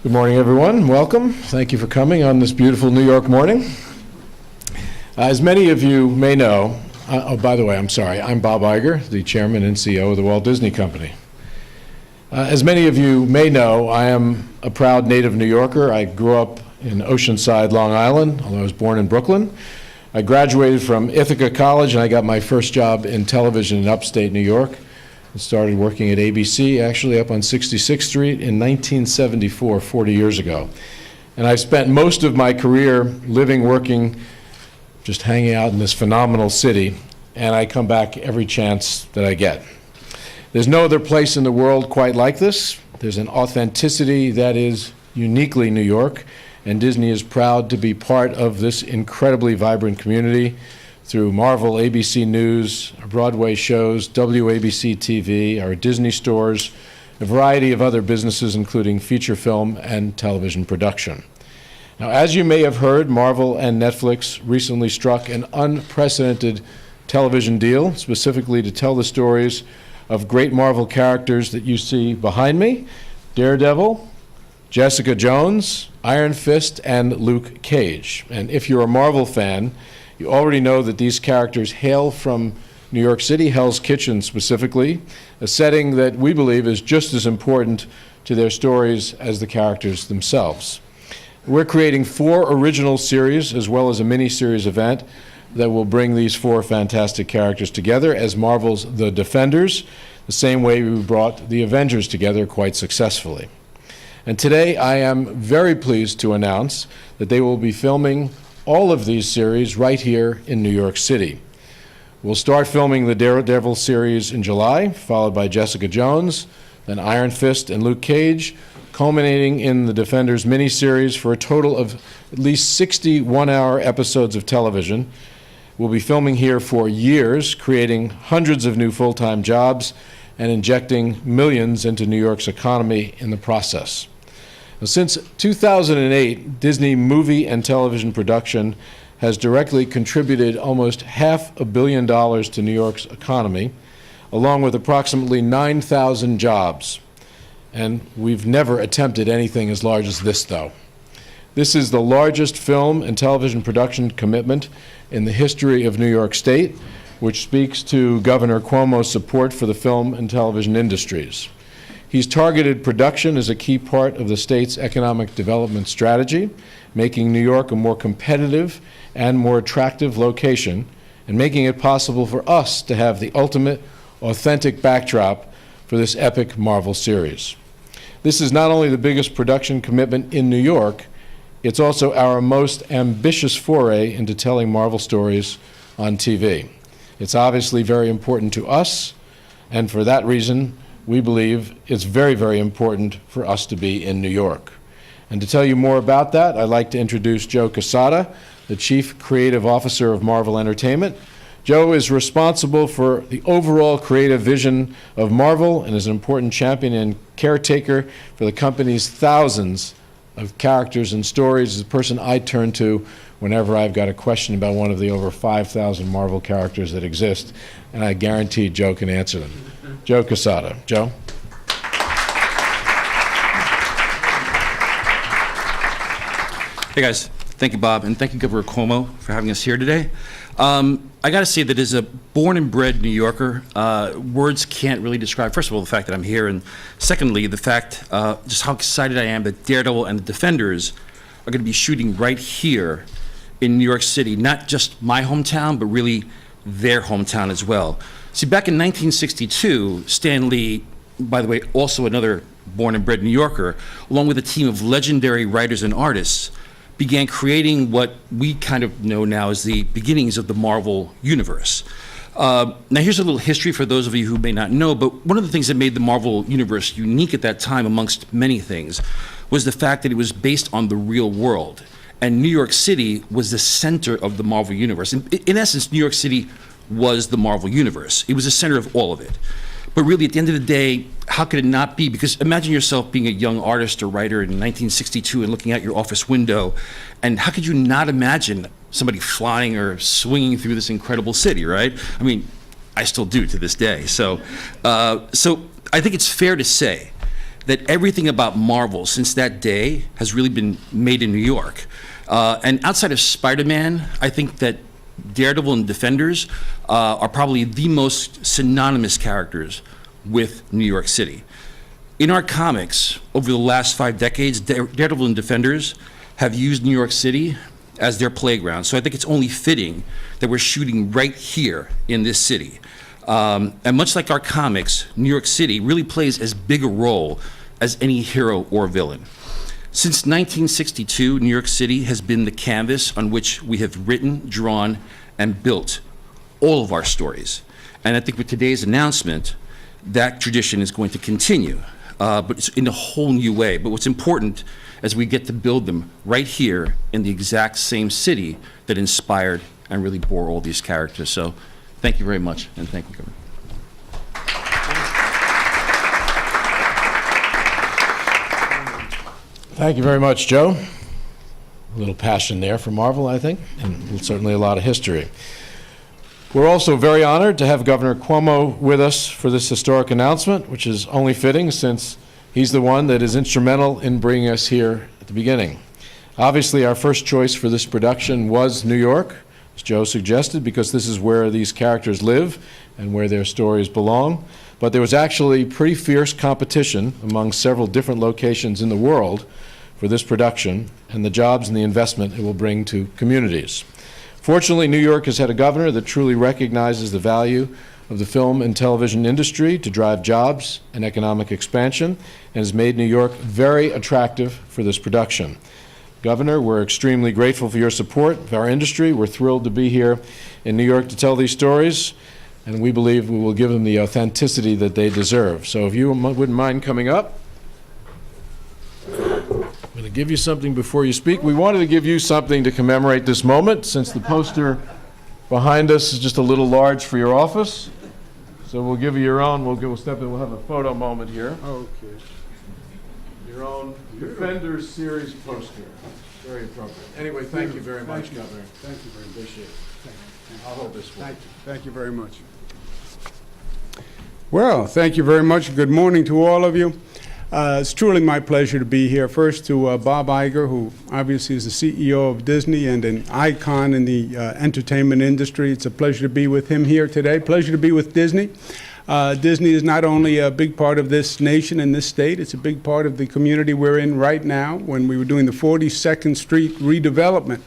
Good morning, everyone. Welcome. Thank you for coming on this beautiful New York morning. As many of you may know, by the way, I'm sorry, I'm Bob Iger, the chairman and CEO of the Walt Disney Company. As many of you may know, I am a proud native New Yorker. I grew up in Oceanside, Long Island, although I was born in Brooklyn. I graduated from Ithaca College, and I got my first job in television in upstate New York. I started working at ABC, actually up on 66th Street in 1974, 40 years ago. And I've spent most of my career living, working, just hanging out in this phenomenal city, and I come back every chance that I get. There's no other place in the world quite like this. There's an authenticity that is uniquely New York, and Disney is proud to be part of this incredibly vibrant community through Marvel, ABC News, our Broadway shows, WABC TV, our Disney stores, a variety of other businesses, including feature film and television production. Now, as you may have heard, Marvel and Netflix recently struck an unprecedented television deal, specifically to tell the stories of great Marvel characters that you see behind me: Daredevil, Jessica Jones, Iron Fist, and Luke Cage. And if you're a Marvel fan, you already know that these characters hail from New York City, Hell's Kitchen specifically, a setting that we believe is just as important to their stories as the characters themselves. We're creating 4 original series as well as a mini-series event that will bring these 4 fantastic characters together as Marvel's The Defenders, the same way we brought the Avengers together quite successfully. And today I am very pleased to announce that they will be filming all of these series right here in New York City. We'll start filming the Daredevil series in July, followed by Jessica Jones, then Iron Fist and Luke Cage, culminating in the Defenders miniseries for a total of at least 60 one-hour episodes of television. We'll be filming here for years, creating hundreds of new full-time jobs and injecting millions into New York's economy in the process. Since 2008, Disney movie and television production has directly contributed almost $500 million to New York's economy, along with approximately 9,000 jobs. And we've never attempted anything as large as this, though. This is the largest film and television production commitment in the history of New York State, which speaks to Governor Cuomo's support for the film and television industries. He's targeted production as a key part of the state's economic development strategy, making New York a more competitive and more attractive location, and making it possible for us to have the ultimate, authentic backdrop for this epic Marvel series. This is not only the biggest production commitment in New York, it's also our most ambitious foray into telling Marvel stories on TV. It's obviously very important to us, and for that reason, we believe it's very, very important for us to be in New York. And to tell you more about that, I'd like to introduce Joe Quesada, the Chief Creative Officer of Marvel Entertainment. Joe is responsible for the overall creative vision of Marvel and is an important champion and caretaker for the company's thousands of characters and stories. He's the person I turn to whenever I've got a question about one of the over 5,000 Marvel characters that exist, and I guarantee Joe can answer them. Joe Quesada. Joe? Hey guys, thank you, Bob, and thank you, Governor Cuomo, for having us here today. I got to say that as a born and bred New Yorker, words can't really describe, first of all, the fact that I'm here, and secondly, the fact just how excited I am that Daredevil and the Defenders are going to be shooting right here in New York City, not just my hometown, but really their hometown as well. See, back in 1962, Stan Lee, by the way, also another born and bred New Yorker, along with a team of legendary writers and artists, began creating what we kind of know now as the beginnings of the Marvel Universe. Now here's a little history for those of you who may not know, but one of the things that made the Marvel Universe unique at that time, amongst many things, was the fact that it was based on the real world. And New York City was the center of the Marvel Universe. In essence, New York City was the Marvel Universe. It was the center of all of it. But really, at the end of the day, how could it not be? Because imagine yourself being a young artist or writer in 1962 and looking out your office window, and how could you not imagine somebody flying or swinging through this incredible city, right? I mean, I still do to this day. So I think it's fair to say that everything about Marvel since that day has really been made in New York. And outside of Spider-Man, I think that Daredevil and Defenders are probably the most synonymous characters with New York City. In our comics, over the last 5 decades, Daredevil and Defenders have used New York City as their playground. So I think it's only fitting that we're shooting right here in this city. And much like our comics, New York City really plays as big a role as any hero or villain. Since 1962, New York City has been the canvas on which we have written, drawn, and built all of our stories. And I think with today's announcement, that tradition is going to continue, but it's in a whole new way. But what's important is we get to build them right here in the exact same city that inspired and really bore all these characters. So thank you very much, and thank you, Governor. Thank you very much, Joe. A little passion there for Marvel, I think, and certainly a lot of history. We're also very honored to have Governor Cuomo with us for this historic announcement, which is only fitting since he's the one that is instrumental in bringing us here at the beginning. Obviously, our first choice for this production was New York, as Joe suggested, because this is where these characters live and where their stories belong. But there was actually pretty fierce competition among several different locations in the world for this production and the jobs and the investment it will bring to communities. Fortunately, New York has had a governor that truly recognizes the value of the film and television industry to drive jobs and economic expansion, and has made New York very attractive for this production. Governor, we're extremely grateful for your support of our industry. We're thrilled to be here in New York to tell these stories, and we believe we will give them the authenticity that they deserve. So if you wouldn't mind coming up. I'm going to give you something before you speak. We wanted to give you something to commemorate this moment, since the poster behind us is just a little large for your office. So we'll give you your own. We'll step in. We'll have a photo moment here. Okay. Your own Defenders Series poster. Very appropriate. Anyway, thank you very much, Governor. Thank you very much. Appreciate it. I'll hold this for you. Thank you. Thank you very much. Well, thank you very much. Good morning to all of you. It's truly my pleasure to be here. First to Bob Iger, who obviously is the CEO of Disney and an icon in the entertainment industry. It's a pleasure to be with him here today. Pleasure to be with Disney. Disney is not only a big part of this nation and this state, it's a big part of the community we're in right now. When we were doing the 42nd Street redevelopment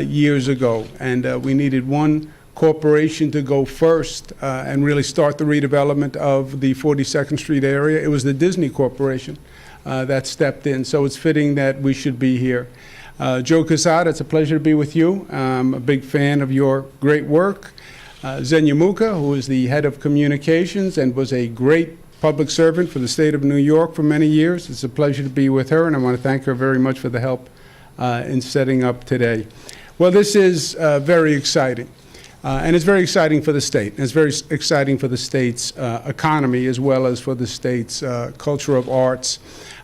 years ago, and we needed one corporation to go first and really start the redevelopment of the 42nd Street area. It was the Disney Corporation that stepped in, so it's fitting that we should be here. Joe Quesada, it's a pleasure to be with you. I'm a big fan of your great work. Xenia Muka, who is the head of communications and was a great public servant for the state of New York for many years. It's a pleasure to be with her, and I want to thank her very much for the help in setting up today. Well, this is very exciting. And it's very exciting for the state. And it's very exciting for the state's economy as well as for the state's culture of arts.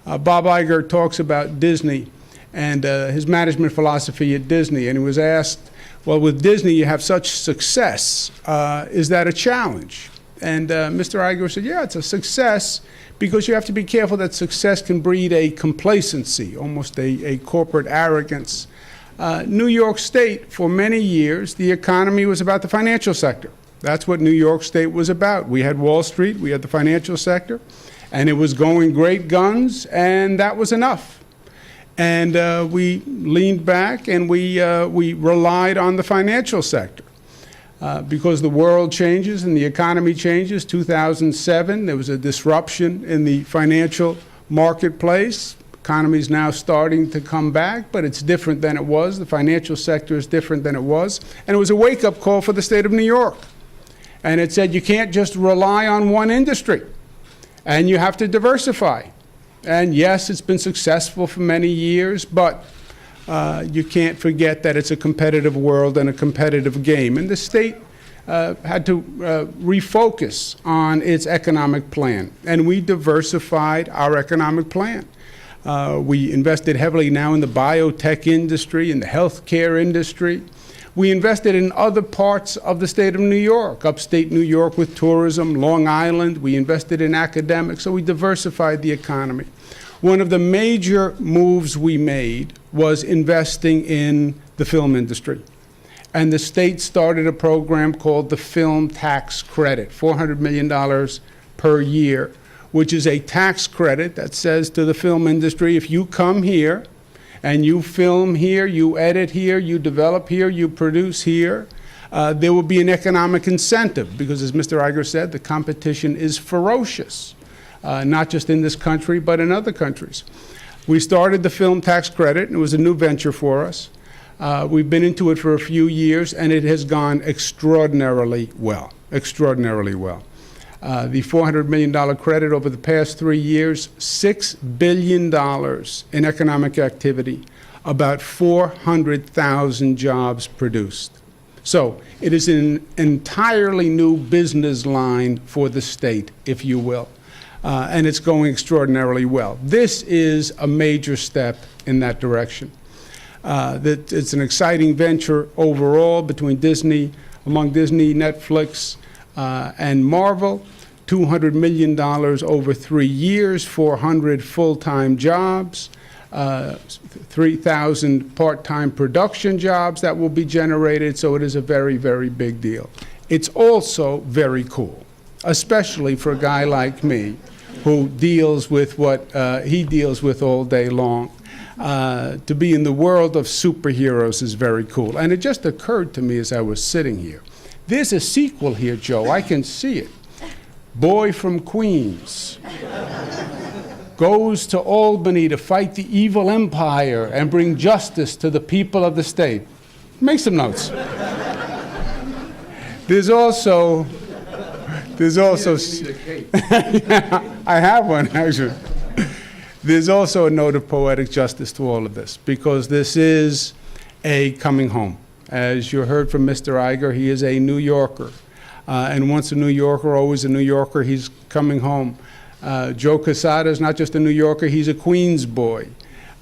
Bob Iger talks about Disney and his management philosophy at Disney. And he was asked, well, with Disney you have such success. Is that a challenge? And Mr. Iger said, yeah, it's a success because you have to be careful that success can breed a complacency, almost a corporate arrogance. New York State, for many years, the economy was about the financial sector. That's what New York State was about. We had Wall Street, we had the financial sector, and it was going great guns, and that was enough. And we leaned back and we relied on the financial sector. Because the world changes and the economy changes. 2007, there was a disruption in the financial marketplace. Economy is now starting to come back, but it's different than it was. The financial sector is different than it was. And it was a wake-up call for the state of New York. And it said you can't just rely on one industry, and you have to diversify. And yes, it's been successful for many years, but you can't forget that it's a competitive world and a competitive game. And the state had to refocus on its economic plan, and we diversified our economic plan. We invested heavily now in the biotech industry, in the healthcare industry. We invested in other parts of the state of New York, upstate New York with tourism, Long Island. We invested in academics, so we diversified the economy. One of the major moves we made was investing in the film industry. And the state started a program called the Film Tax Credit, $400 million per year, which is a tax credit that says to the film industry, if you come here and you film here, you edit here, you develop here, you produce here, there will be an economic incentive because, as Mr. Iger said, the competition is ferocious, not just in this country, but in other countries. We started the Film Tax Credit, and it was a new venture for us. We've been into it for a few years, and it has gone extraordinarily well, extraordinarily well. The $400 million credit over the past 3 years, $6 billion in economic activity, about 400,000 jobs produced. So it is an entirely new business line for the state, if you will, and it's going extraordinarily well. This is a major step in that direction. It's an exciting venture overall between Disney, among Disney, Netflix, and Marvel. $200 million over 3 years, 400 full-time jobs, 3,000 part-time production jobs that will be generated, so it is a very, very big deal. It's also very cool, especially for a guy like me who deals with what he deals with all day long. To be in the world of superheroes is very cool. And it just occurred to me as I was sitting here. There's a sequel here, Joe. I can see it. Boy from Queens goes to Albany to fight the evil empire and bring justice to the people of the state. Make some notes. There's also yeah, I have one, actually. There's also a note of poetic justice to all of this, because this is a coming home. As you heard from Mr. Iger, he is a New Yorker. And once a New Yorker, always a New Yorker, he's coming home. Joe Quesada is not just a New Yorker, he's a Queens boy,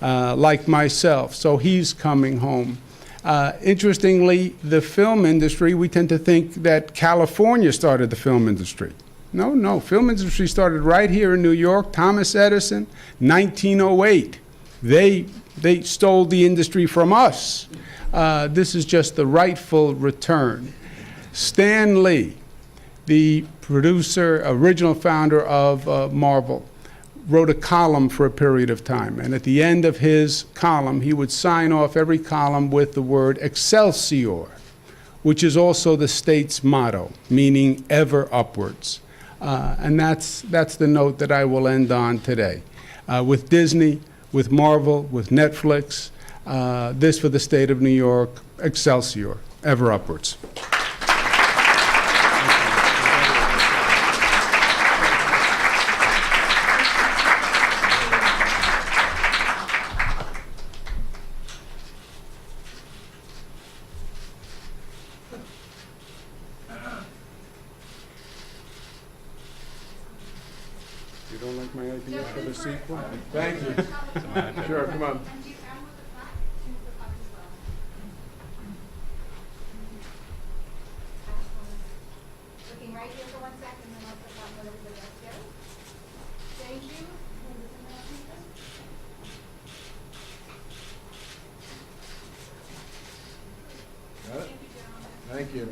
like myself, so he's coming home. Interestingly, the film industry, we tend to think that California started the film industry. No, film industry started right here in New York. Thomas Edison, 1908. They stole the industry from us. This is just the rightful return. Stan Lee, the producer, original founder of Marvel, wrote a column for a period of time. And at the end of his column, he would sign off every column with the word Excelsior, which is also the state's motto, meaning ever upwards. And that's the note that I will end on today. With Disney, with Marvel, with Netflix, this for the state of New York, Excelsior, ever upwards. You don't like my idea for the sequel? Thank you. Sure, come on. Looking right here for 1 second, then I'll put on whatever the rest goes. Thank you. Got it? Thank you, gentlemen. Thank you.